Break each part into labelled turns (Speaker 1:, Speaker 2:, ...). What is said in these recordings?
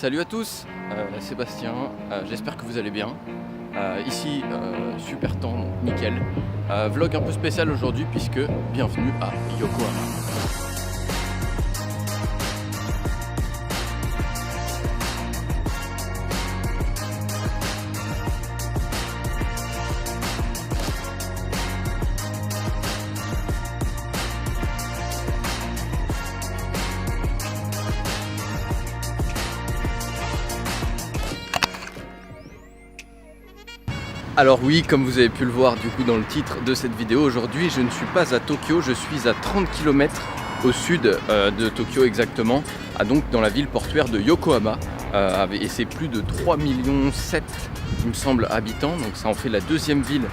Speaker 1: Salut à tous, Sébastien, j'espère que vous allez bien. Ici, super temps, donc nickel. Vlog un peu spécial aujourd'hui puisque bienvenue à Yokohama. Alors oui, comme vous avez pu le voir du coup dans le titre de cette vidéo, aujourd'hui je ne suis pas à Tokyo, je suis à 30 km au sud de Tokyo exactement, donc dans la ville portuaire de Yokohama, et c'est plus de 3,7 millions il me semble habitants, donc ça en fait la deuxième ville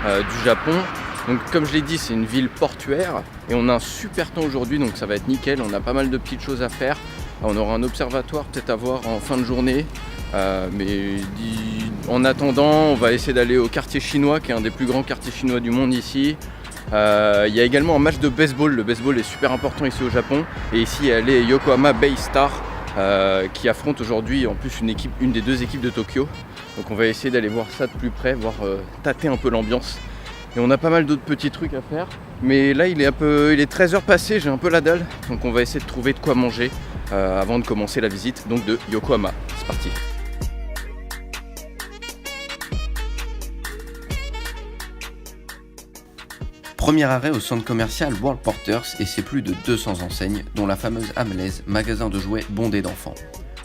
Speaker 1: du Japon. Donc comme je l'ai dit, c'est une ville portuaire et on a un super temps aujourd'hui, donc ça va être nickel, on a pas mal de petites choses à faire. On aura un observatoire peut-être à voir en fin de journée. Mais en attendant, on va essayer d'aller au quartier chinois, qui est un des plus grands quartiers chinois du monde ici. Il y a également un match de baseball. Le baseball est super important ici au Japon. Et ici, il y a les Yokohama Bay Stars qui affrontent aujourd'hui en plus une des deux équipes de Tokyo. Donc on va essayer d'aller voir ça de plus près, voir tâter un peu l'ambiance. Et on a pas mal d'autres petits trucs à faire. Mais là, il est 13h passé, j'ai un peu la dalle. Donc on va essayer de trouver de quoi manger avant de commencer la visite donc de Yokohama. C'est parti.
Speaker 2: Premier arrêt au centre commercial World Porters et ses plus de 200 enseignes, dont la fameuse Hamleys, magasin de jouets bondé d'enfants.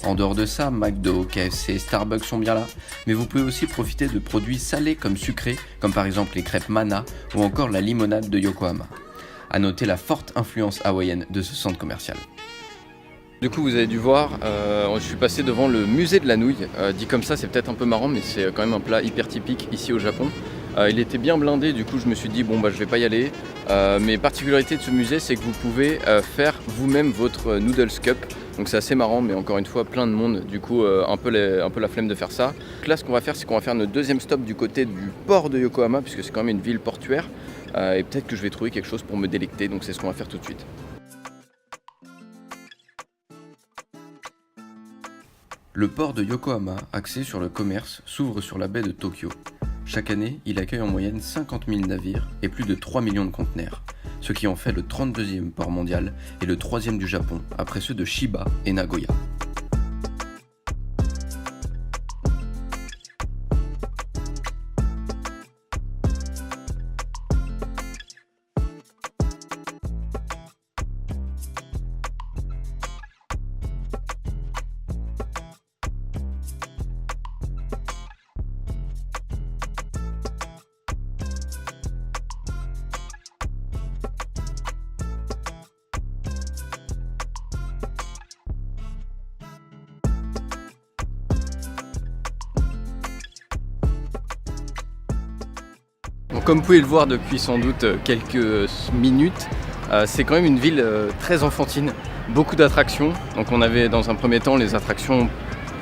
Speaker 2: En dehors de ça, McDo, KFC, Starbucks sont bien là, mais vous pouvez aussi profiter de produits salés comme sucrés, comme par exemple les crêpes Mana ou encore la limonade de Yokohama. A noter la forte influence hawaïenne de ce centre commercial.
Speaker 1: Du coup, vous avez dû voir, je suis passé devant le musée de la nouille. Dit comme ça, c'est peut-être un peu marrant, mais c'est quand même un plat hyper typique ici au Japon. Il était bien blindé, du coup je me suis dit bon bah je vais pas y aller. Mais particularité de ce musée, c'est que vous pouvez faire vous-même votre Noodles Cup. Donc c'est assez marrant, mais encore une fois plein de monde, du coup un peu la flemme de faire ça. Donc là ce qu'on va faire, c'est qu'on va faire notre deuxième stop du côté du port de Yokohama, puisque c'est quand même une ville portuaire. Et peut-être que je vais trouver quelque chose pour me délecter, donc c'est ce qu'on va faire tout de suite.
Speaker 2: Le port de Yokohama, axé sur le commerce, s'ouvre sur la baie de Tokyo. Chaque année, il accueille en moyenne 50 000 navires et plus de 3 millions de conteneurs, ce qui en fait le 32e port mondial et le 3e du Japon, après ceux de Chiba et Nagoya.
Speaker 1: Donc, comme vous pouvez le voir depuis sans doute quelques minutes, c'est quand même une ville très enfantine, beaucoup d'attractions. Donc on avait dans un premier temps les attractions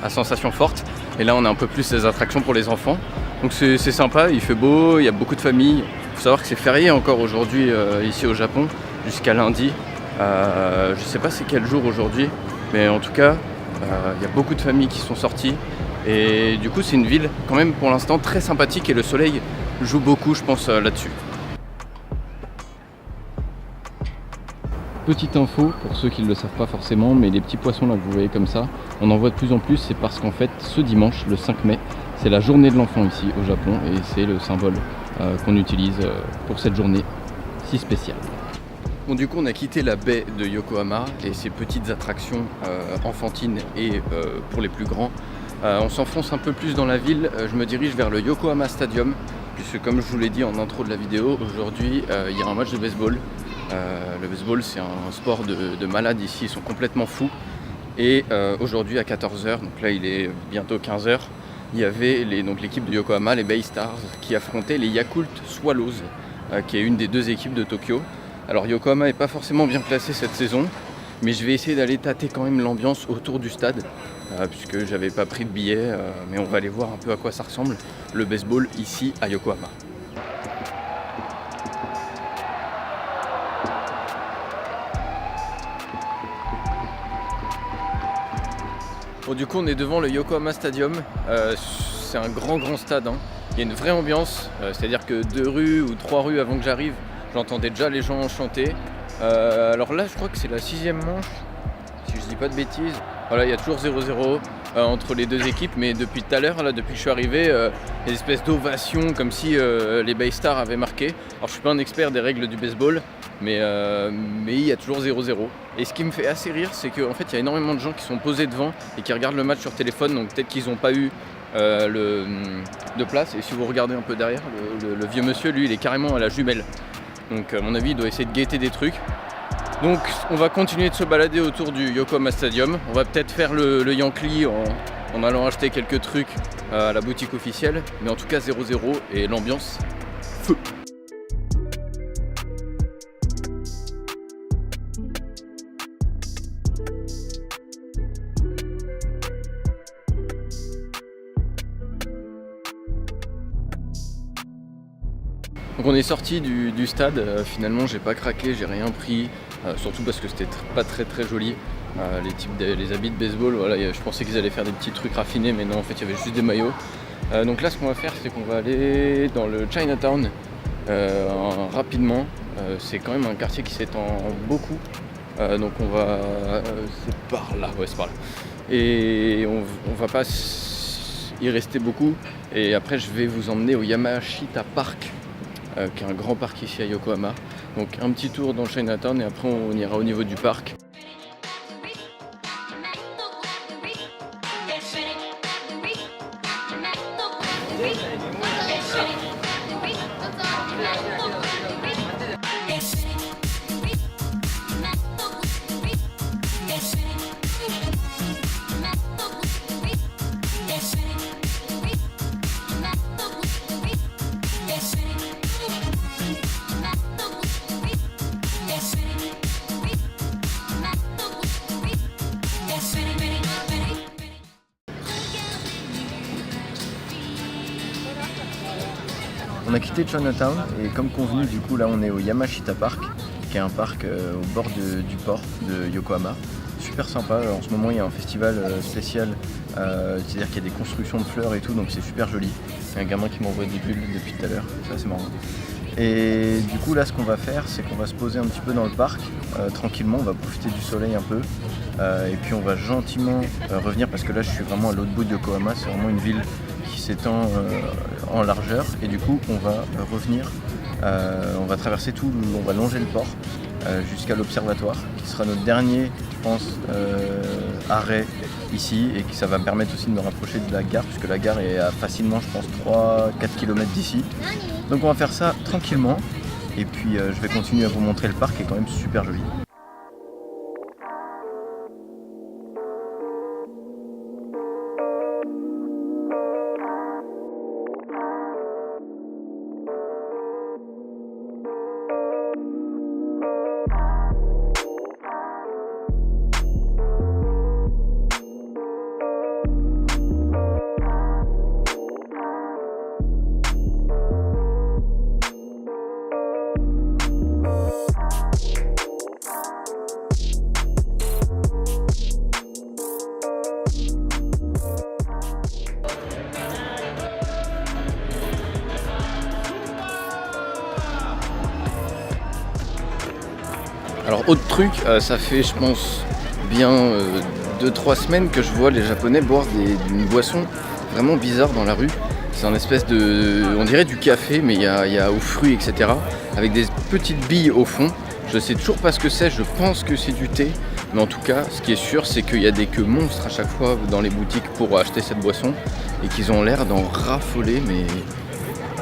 Speaker 1: à sensations fortes, et là on a un peu plus les attractions pour les enfants. Donc c'est sympa, il fait beau, il y a beaucoup de familles. Il faut savoir que c'est férié encore aujourd'hui ici au Japon, jusqu'à lundi. Je sais pas c'est quel jour aujourd'hui, mais en tout cas il y a beaucoup de familles qui sont sorties. Et du coup c'est une ville quand même pour l'instant très sympathique et le soleil joue beaucoup je pense là-dessus. Petite info pour ceux qui ne le savent pas forcément, mais les petits poissons là que vous voyez comme ça, on en voit de plus en plus, c'est parce qu'en fait ce dimanche, le 5 mai, c'est la journée de l'enfant ici au Japon et c'est le symbole qu'on utilise pour cette journée si spéciale. Bon, du coup on a quitté la baie de Yokohama et ses petites attractions enfantines et pour les plus grands. On s'enfonce un peu plus dans la ville, je me dirige vers le Yokohama Stadium, puisque comme je vous l'ai dit en intro de la vidéo, aujourd'hui il y a un match de baseball. Le baseball c'est un sport de malades ici, ils sont complètement fous. Et aujourd'hui à 14h, donc là il est bientôt 15h, il y avait l'équipe de Yokohama, les Bay Stars, qui affrontaient les Yakult Swallows, qui est une des deux équipes de Tokyo. Alors Yokohama n'est pas forcément bien classé cette saison, mais je vais essayer d'aller tâter quand même l'ambiance autour du stade, puisque j'avais pas pris de billet, mais on va aller voir un peu à quoi ça ressemble, le baseball ici à Yokohama. Bon, du coup on est devant le Yokohama Stadium, c'est un grand stade, hein. Il y a une vraie ambiance, c'est-à-dire que 2 rues ou 3 rues avant que j'arrive, j'entendais déjà les gens chanter. Alors là je crois que c'est la 6e manche, si je dis pas de bêtises. Voilà, il y a toujours 0-0 entre les 2 équipes, mais depuis tout à l'heure, là, depuis que je suis arrivé, des espèces d'ovations comme si les Bay Stars avaient marqué. Alors je suis pas un expert des règles du baseball, mais il y a toujours 0-0. Et ce qui me fait assez rire, c'est qu'en fait il y a énormément de gens qui sont posés devant et qui regardent le match sur téléphone, donc peut-être qu'ils n'ont pas eu de place. Et si vous regardez un peu derrière, le vieux monsieur, lui, il est carrément à la jumelle. Donc à mon avis, il doit essayer de guetter des trucs. Donc on va continuer de se balader autour du Yokohama Stadium. On va peut-être faire le Yankee en allant acheter quelques trucs à la boutique officielle. Mais en tout cas 0-0 et l'ambiance feu. Donc on est sorti du stade, finalement j'ai pas craqué, j'ai rien pris, surtout parce que c'était pas très joli. Les habits de baseball, voilà, je pensais qu'ils allaient faire des petits trucs raffinés, mais non, en fait il y avait juste des maillots. Donc là ce qu'on va faire, c'est qu'on va aller dans le Chinatown rapidement. C'est quand même un quartier qui s'étend beaucoup, donc on va... c'est par là, ouais c'est par là. Et on va pas y rester beaucoup, et après je vais vous emmener au Yamashita Park, qui est un grand parc ici à Yokohama. Donc un petit tour dans le Chinatown et après on ira au niveau du parc. On a quitté Chinatown et comme convenu, du coup là on est au Yamashita Park, qui est un parc au bord du port de Yokohama. Super sympa, en ce moment il y a un festival spécial, c'est-à-dire qu'il y a des constructions de fleurs et tout, donc c'est super joli. Il y a un gamin qui m'envoie des bulles depuis tout à l'heure, ça c'est marrant. Et du coup là ce qu'on va faire, c'est qu'on va se poser un petit peu dans le parc, tranquillement, on va profiter du soleil un peu, et puis on va gentiment revenir, parce que là je suis vraiment à l'autre bout de Yokohama, c'est vraiment une ville qui s'étend en largeur, et du coup on va revenir, on va traverser tout, on va longer le port jusqu'à l'observatoire, qui sera notre dernier, je pense, arrêt ici, et que ça va me permettre aussi de me rapprocher de la gare, puisque la gare est à facilement, je pense, 3-4 km d'ici. Donc on va faire ça tranquillement, et puis je vais continuer à vous montrer le parc qui est quand même super joli. Alors autre truc, ça fait je pense bien 2-3 semaines que je vois les Japonais boire une boisson vraiment bizarre dans la rue. C'est un espèce de, on dirait du café, mais il y a aux fruits, etc. Avec des petites billes au fond. Je sais toujours pas ce que c'est, je pense que c'est du thé. Mais en tout cas, ce qui est sûr, c'est qu'il y a des queues monstres à chaque fois dans les boutiques pour acheter cette boisson. Et qu'ils ont l'air d'en raffoler, mais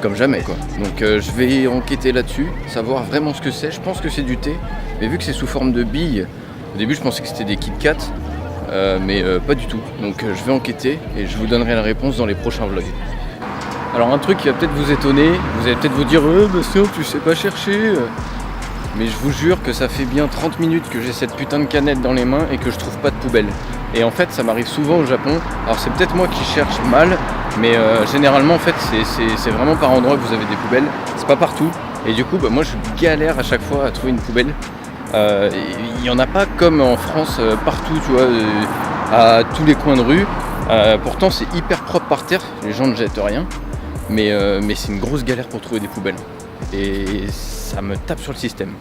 Speaker 1: comme jamais quoi. Donc je vais enquêter là-dessus, savoir vraiment ce que c'est. Je pense que c'est du thé, mais vu que c'est sous forme de billes, au début je pensais que c'était des Kit Kat, mais pas du tout. Donc je vais enquêter et je vous donnerai la réponse dans les prochains vlogs. Alors un truc qui va peut-être vous étonner, vous allez peut-être vous dire Bastien, tu sais pas chercher. Mais je vous jure que ça fait bien 30 minutes que j'ai cette putain de canette dans les mains et que je trouve pas de poubelle. Et en fait ça m'arrive souvent au Japon. Alors c'est peut-être moi qui cherche mal, mais généralement en fait c'est vraiment par endroit que vous avez des poubelles. C'est pas partout. Et du coup moi je galère à chaque fois à trouver une poubelle. Il y en a pas comme en France partout, tu vois. à tous les coins de rue. Pourtant c'est hyper propre par terre, les gens ne jettent rien, mais c'est une grosse galère pour trouver des poubelles. Et ça me tape sur le système.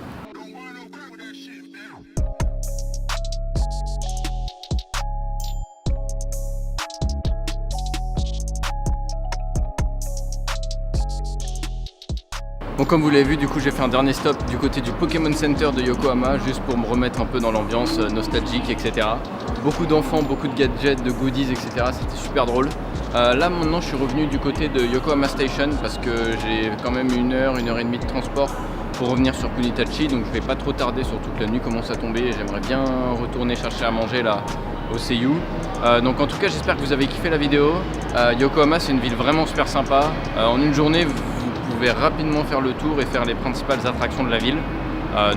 Speaker 1: Bon, comme vous l'avez vu, du coup j'ai fait un dernier stop du côté du Pokémon Center de Yokohama, juste pour me remettre un peu dans l'ambiance nostalgique, etc. Beaucoup d'enfants, beaucoup de gadgets, de goodies, etc. C'était super drôle. Là maintenant je suis revenu du côté de Yokohama Station parce que j'ai quand même une heure et demie de transport pour revenir sur Kunitachi, donc je vais pas trop tarder, surtout que la nuit commence à tomber et j'aimerais bien retourner chercher à manger là au Seiyu. Donc en tout cas j'espère que vous avez kiffé la vidéo. Yokohama c'est une ville vraiment super sympa. En une journée vous pouvez rapidement faire le tour et faire les principales attractions de la ville.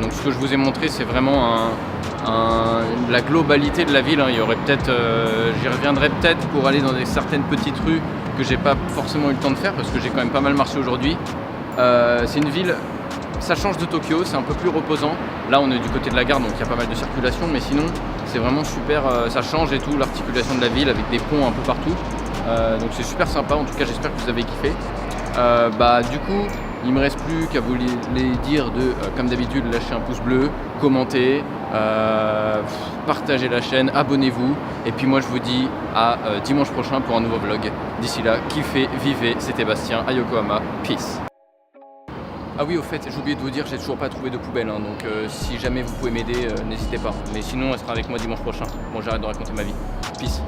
Speaker 1: Donc ce que je vous ai montré c'est vraiment la globalité de la ville. Il y aurait peut-être, j'y reviendrai peut-être pour aller dans certaines petites rues que j'ai pas forcément eu le temps de faire parce que j'ai quand même pas mal marché aujourd'hui. C'est une ville, ça change de Tokyo, c'est un peu plus reposant. Là on est du côté de la gare donc il y a pas mal de circulation, mais sinon c'est vraiment super, ça change et tout, l'articulation de la ville avec des ponts un peu partout. Donc c'est super sympa, en tout cas j'espère que vous avez kiffé. Du coup il me reste plus qu'à vous les dire de, comme d'habitude, lâcher un pouce bleu, commenter, partagez la chaîne, abonnez-vous. Et puis moi je vous dis à dimanche prochain pour un nouveau vlog. D'ici là, kiffez, vivez, c'était Bastien à Yokohama. Peace. Ah oui, au fait, j'ai oublié de vous dire, j'ai toujours pas trouvé de poubelle, donc si jamais vous pouvez m'aider, n'hésitez pas. Mais sinon, elle sera avec moi dimanche prochain. Bon, j'arrête de raconter ma vie. Peace.